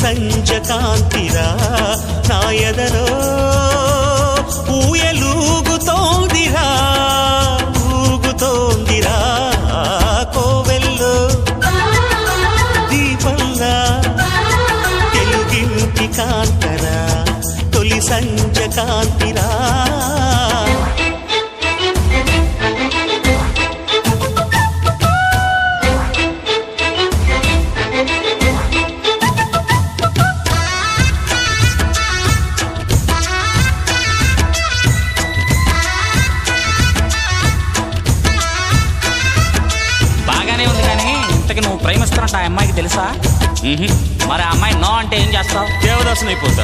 సంజ కాంతిరా నా ఎదలో ఊయలూగుతోందిరా ఊగుతోందిరా కోవెల్లో దీపంలా తెలుగింటి కాంతరా తొలి సంజ కాంతిరా నువ్వు ప్రేమిస్తున్నట్టు ఆ అమ్మాయికి తెలుసా? మరి ఆ అమ్మాయి నో అంటే ఏం చేస్తావు? దేవదాసుని అయిపోతా.